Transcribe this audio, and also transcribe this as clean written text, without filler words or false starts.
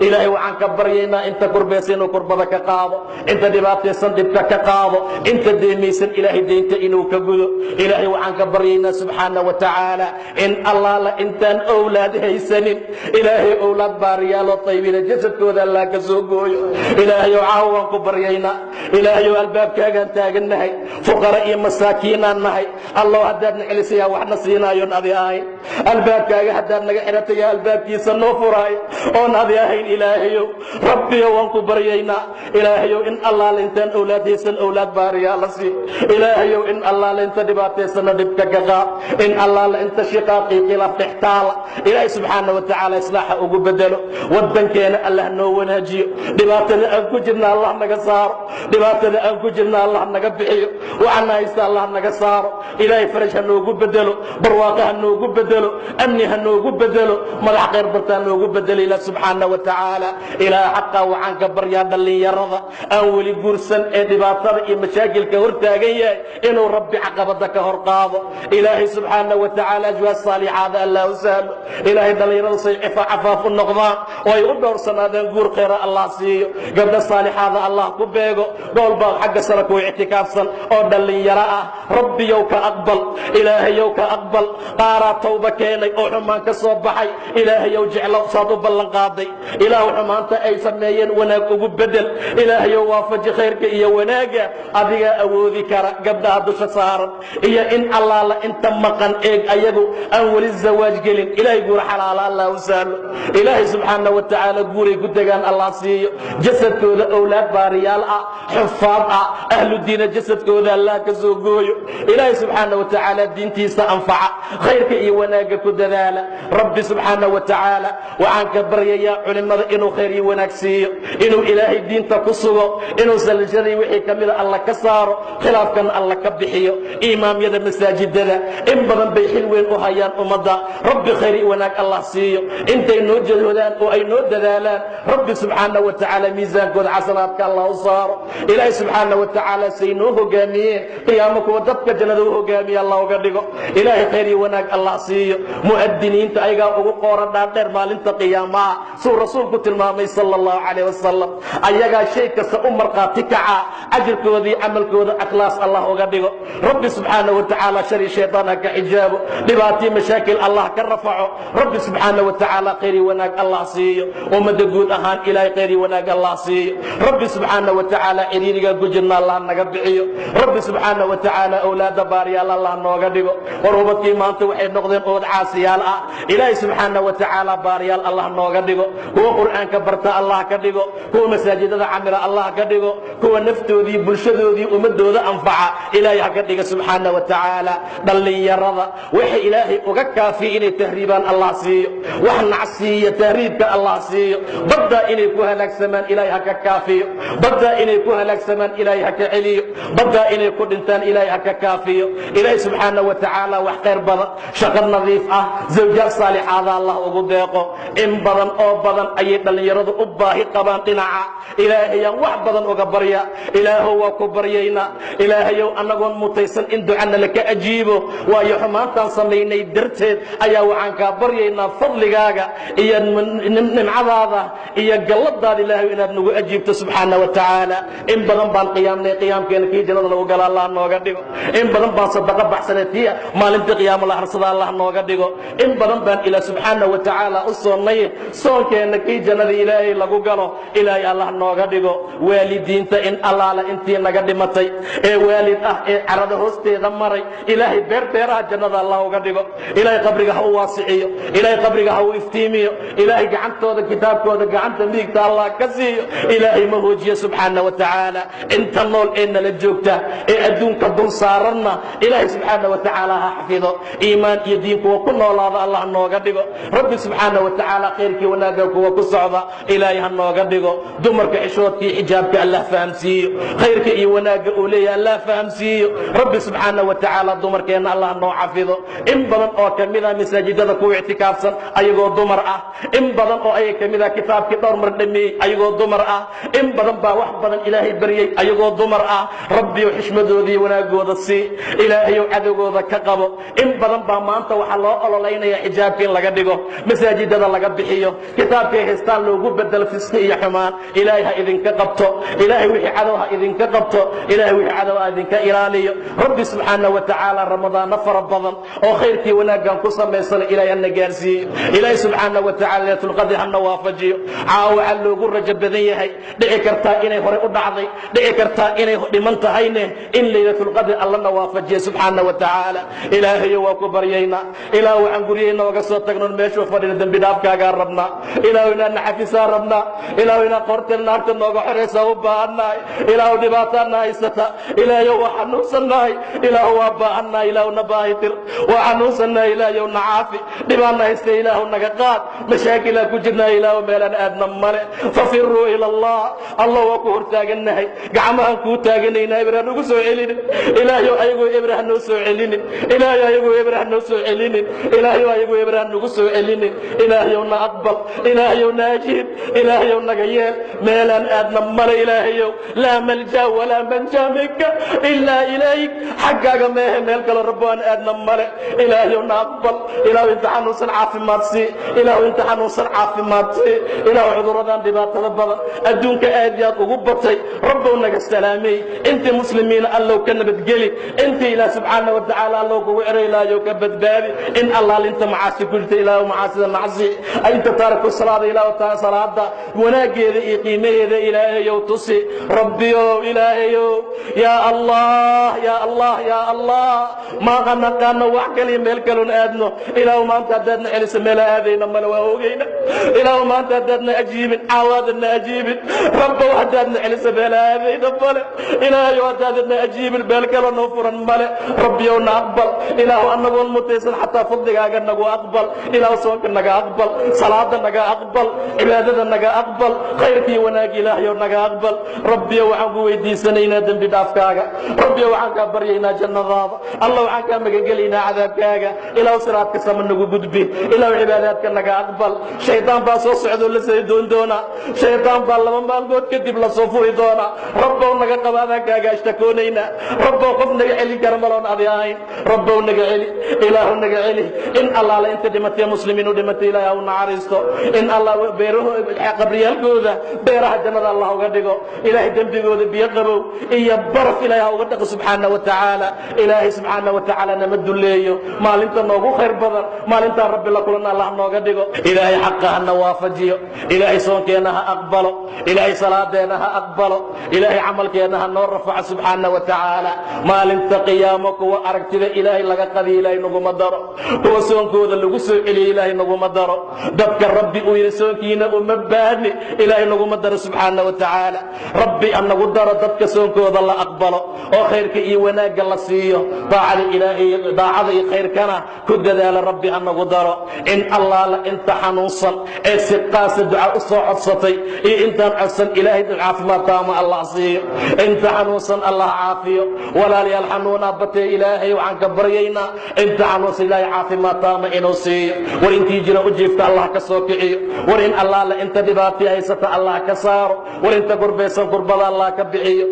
ilaahay waxaan ka baryaynaa inta kurbaysan inuu kurbada ka qaado inta dhibaataysan dhibka ka qaado inta deemaysan ilaahay deynta inuu ka gudo ilaahay waxaan ka baryaynaa subxaana wa tacaala in allaala intaan owlaad haysanin ilaahay owlaad baariyaaloo taybina jasadkooda allah ka soo gooyo ilaahayow caawa waan ku baryaynaa ilaahayow albaabkaagaan taagannahay fuqara iyo masaakiinaan nahay allow haddaad na celisayaa waxna siinaayoon adi ahayn albaabkaaga haddaad naga xidhatayaa albaabkiisa noo furaayo oon adi ahayn ilaahayow rabbiyo waan ku baryaynaa ilaahayow in allaala intaan owlaad haysan owlaad baariyaa la sii ilaahayow in allaala inta dhibaataysana dhibka ka qaad in allaala inta shiqaaqii khilaaf dhextaala ilaahay subxaana wa tacaala islaaxa ugu bedelo waddankeena allah noo wanaajiyo dhibaatada aan ku jirna allah naga saaro dhibaatada aan ku jirna allah naga bixiyo waxaana haysta allah naga saaro ilaahay faraj ha noogu bedelo barwaaqo ha noogu bedelo amni ha noogu bedelo madax khayr barta ha noogu bedelo ilaah subxaana wa tacaala ilaah xaqa waxaan ka baryaa dhallinyarada aan weli guursan ee dhibaatada iyo mashaakilka hortaagan yahay inuu rabbi caqabada ka hor qaado ilaahay subxaana wa tacaala ajwaad saalixaada allah u sahlo ilaahay dhallinyarada say cafaaf u noqdaan oo ay u dhowrsanaadaan guur khayra allah siiyo gabdha saalixaada allah ku beego goolbaa xagga sare ku ictikaafsan oo dhallinyaro ah rabbiyow ka aqbal ilaahayow ka aqbal qaaraa tawba keenay oo xumaan ka soo baxay ilaahayow jeclow saad u ballan qaaday ilaahu xumaanta ay sameeyeen wanaag ugu bedel ilaahayow waafaji khayrka iyo wanaaga adigaa awoodi kara gabdhaha dusha saaran iyo in allaala inta maqan eeg ayagu aan weli zawaaj gelin ilaahay guur xalaala allah u sahlo ilaahay subxaana wa tacaala guuray ku degaan allah siiyo jasadkooda owlaad baariyaal ah xufaad ah ahlu diina jasadkooda allah ka soo gooyo ilaahay subxaana wa tacaala diintiisa anfaca khayrka iyo wanaagga ku dadaala rabbi subxaana wa tacaala waxaan ka baryayaa culimmada inuu khayr iyo wanaag siiyo inuu ilaahay diinta ku sugo inuu salashadii wixii ka mida alla ka saaro khilaafkan alla ka bixiyo imaamyada masaajidada in badan bay xil weyn u hayaan ummadda rabbi khayr iyo wanaag allah siiyo intay noo jahoodaan oo ay noo dadaalaan rabbi subxaana wa tacaala miisaankooda xasanaadka allah u saaro ilaahay subxaana wa tacaala say noo hogaamiyeen qiyaamo kuwa dadka jannada u hogaamiya allah uga dhigo ilaahay khayr iyo wanaag allah siiyo mu'adiniinta ayagaa ugu qooran dhaadheer maalinta qiyaamaha suu rasuulku tilmaamay sala allahu calayh wasalam ayagaa shay kasta u markhaati kaca ajirkooda iyo camalkooda akhlaas allah uga dhigo rabbi subxaana wa tacaala shari shaytaan ha ka xijaabo dhibaatii mashaakil allah ka rafaco rabbi subxaana wa tacaala khayr iyo wanaag allah siiyo ummadda guud ahaan ilaahay khayr iyo wanaag allah siiyo rabbi subxaana wa tacaala ciriiriga ku jirna allah naga bixiyo rabbi subxaana wa tacaala awlaada baariyaal allah nooga dhigo war ubadkii maanta waxay noqdeen ood caasiyaal ah ilaahay subxaana wa tacaala baariyaal allah nooga dhigo kuwa qur'aanka barta allah ka dhigo kuwa masaajidada camila allah ka dhigo kuwa naftoodii bulshadoodii ummadooda anfaca ilaahay ha ka dhiga subxaana wa tacaala dhallinyarada waxay ilaahay uga kaafiya inay tahriibaan allah siiyo wax nacsiiya tahriibka allah siiyo badda inay ku halaagsamaan ilaahay ha ka kaafiyo badda inay ku halaagsamaan ilaahay ha ka celiyo badda inay ku dhintaan ilaahay ha ka kaafiyo ilaahay subxaana wa tacaala wax khayr badan shaqo nadiif ah zawjaad saalixaada allah ugu deeqo in badan oo badan ayay dhallinyaradu u baahi qabaan dhinaca ilaahayaan wax badan uga barya ilaahow waa ku baryaynaa ilaahayow annagoon mutaysan in ducana laka ajiibo waayo xumaantaan samaynay darteed ayaa waxaan kaa baryaynaa fadligaaga iyo nimcadaada iyo galladaada ilaahay inaad nagu ajiibto subxaana wa tacaala in badan baan qiyaamnay qiyaamkeena kii jannada lagu gala allah nooga dhigo in badan baan sadaqa baxsanatiya maalintii qiyaamo la harsada allah nooga dhigo in badan baan ilaa subxaana wa tacaala u soonnay soonkeena kii jannada ilaahay lagu galo ilaahay allah nooga dhigo waalidiinta in allaala intii naga dhimatay ee waalid ah ee carada hoosteeda maray ilaahay beerbeeraha jannada allah uga dhigo ilaahay qabriga ha u waasiciyo ilaahay qabriga ha u iftiimiyo ilaahay gacantooda kitaabkooda gacanta midigta allah ka siiyo ilaahay ma hoojiyo subxaana wa tacaala inta nool ee nala joogta ee adduunka dul saaranna ilaahay subxaana wa tacaala ha xafido iimaan iyo diin kuwa ku noolaada allah nooga dhigo rabbi subxaana wa tacaala khayrkii wanaagga kuwa ku socda ilaahay ha nooga dhigo dumarka xishoodkii xijaabka allah fahmo fahamsiiyo khayrka iyo wanaagga uu leeyahay allah fahamsiiyo rabbi subxaanahu wa tacaala dumarkeenna allah noo xafido in badan oo ka mid ah masaajidada kuwa ictikaafsan ayagoo dumar ah in badan oo ayaga ka mid ah kitaabkii dhowr mar dhameeyey ayagoo dumar ah in badan baa wax badan ilaahay baryey ayagoo dumar ah rabbiyow xishmadooda iyo wanaagooda sii ilaahayow cadowgooda ka qabo in badan baa maanta waxaa loo ololaynaya xijaabka in laga dhigo masaajidada laga bixiyo kitaabkay haystaan loogu bedelo fisqi iyo xumaan ilaahay ha idinka qabto ilaahay wixii cadow ha idinka qabto ilaahay wixii cadow ha idinka ilaaliyo rabbi subxaanahu wa tacaala ramadaano fara badan oo khayrkii wanaaggan ku samaysana ilaahay hana gaarsiiyo ilaahay subxaanahu wa tacaala laylatulqadri hana waafajiyo caawa waxaa loogu rajo badan yahay dhici kartaa inay horey u dhacday dhici kartaa inay dhiman tahayne in laylatulqadri allana waafajiya subxaanahu wa tacaala ilaahayo waa ku baryaynaa ilaah waxaan guryahayna oga soo tagnoon meeshuu fadhina dembi dhaafkaagaa rabnaa ilaahu inaan naxafisaa rabnaa ilaahu inaan qorteen naarta nooga xoraysaa u baahannahay ilaahu dhibaataana haysata ilaahayow waa xanuunsannahay ilaahu waa baahannahay ilaahu na baahitir waa xanuunsannahay ilaahayow na caafi dhibaana haysta ilaahu naga qaad mashaakilaa ku jirnaa ilaahu meelaan aadna male fafiruu ila allah allah waa ku hortaagannahay gacmahaan kuu taaganaynaa eber ha nagu soo celinin ilaahayow ayagoo eber ha noo soo celinin ilaahayow ayagoo eber ha noo soo celinin ilaahayow ayagoo eber ha nagu soo celinin ilaahayow na aqbal ilaahayow na ajiib ilaahayow naga yeel meelaan aadna male ilaahayow laa malja walaa manja minka ilaa ilayk xaggaaga meehe meel kale rabbo aan aadna male ilaahayow na aqbal ilaahu inta xanuunsan caafimaad sii ilaahu inta xanuunsan caafimaad sii ilaahu cudurradan dhibaatada badan adduunka aad iyo aad ugu batay rabbow naga salaamay intii muslimiina allow ka nabadgeli intii ilaah subxaana wa tacaala allow kugu ceraylaayo ka badbaadi in allaalinta macaasi ku jirta ilaahu macaasida nacsi inta taariku salaada ilaahu taala salaada wanaaggeeda iyo qiimaheeda ilaahayow tusi rabbiyow ilaahayow yaa allah yaa allah yaa allah maaqa naqaano wax kaliya meel kaloon aadno ilaahu maanta haddaadna celiso meela aadayna male waa ogeyna ilaahu maanta haddaadna ajiibin caawaadadna ajiibin rabbow haddaadna celiso meela aadayna male ilaahayow haddaadadna ajiibin meel kaloo noo furan male rabbiyow na aqbal ilaahu annagoon mutaysan xataa fadligaaga nagu aqbal ilaahu soonka naga aqbal salaada naga aqbal cibaadada naga aqbal khayrkii wanaag ilaahayow naga aqbal rabbiyow waxaan ku weydiisanaynaa dembi dhaafkaaga rabbiyow waxaan kaa baryaynaa jannadaada allah waxaan kaa magangelaynaa cadaabkaaga ilaahu siraadka sama nagu gudbi ilaahu cibaadaadka naga aqbal shaydaan baa soo socdoo la saydoon doonaa shaydaan baa 2 maalmood kadib la soo furi doonaa rabbow naga qaba adaan kaaga ashtakoonaynaa rabbow qof naga celin kara maloon adi ahayn rabbow naga celi ilaahu naga celi in allaala inta dhimatay muslimiin u dhimatay ilaahay u naxariisto in allah qabriyaalkooda beeraha jannada allah uga dhigo ilaahay dembigooda biyo qabow iyo baraf ilaahay uga dhaqo subxaana wa tacaala ilaahay subxaana wa tacaala nama duleeyo maalinta noogu khayr badan maalintaan rabbi la kulanna allah nooga dhigo ilaahay xaqa hana waafajiyo ilaahay soonkeenna ha aqbalo ilaahay salaadeena ha aqbalo ilaahay camalkeenna ha noo rafaco subxaana wa tacaala maalinta qiyaamo kuwa aragtida ilaahay laga qadiyo ilaahay naguma daro kuwa soonkooda lagu soo celiyo ilaahay naguma daro dadka rabbi uu yidhi soonkiina uma baahni ilaahay naguma daro subxaana wa tacaala rabbi anagu daro dadka soonkooda la aqbalo oo khayrka iyo wanaagga la siiyo daacada ilaahay daacada iyo khayrkana ku dadaala rabbi anagu daro in allaala inta xanuunsan ee si qaasa duca u soo codsatay iyo intaan codsan ilaahay caafimaad taama allah siiyo inta xanuunsan allah caafiyo walaalayaal xanuunaa batee ilaahay waxaan ka baryaynaa inta xanuunsan ilaahay caafimaad taama inuu siiyo war intii jira u jiifta allah ka soo kiciyo war in allaala inta dhibaatay haysata allah ka saaro war inta kurbaysan kurbada allah ka bixiyo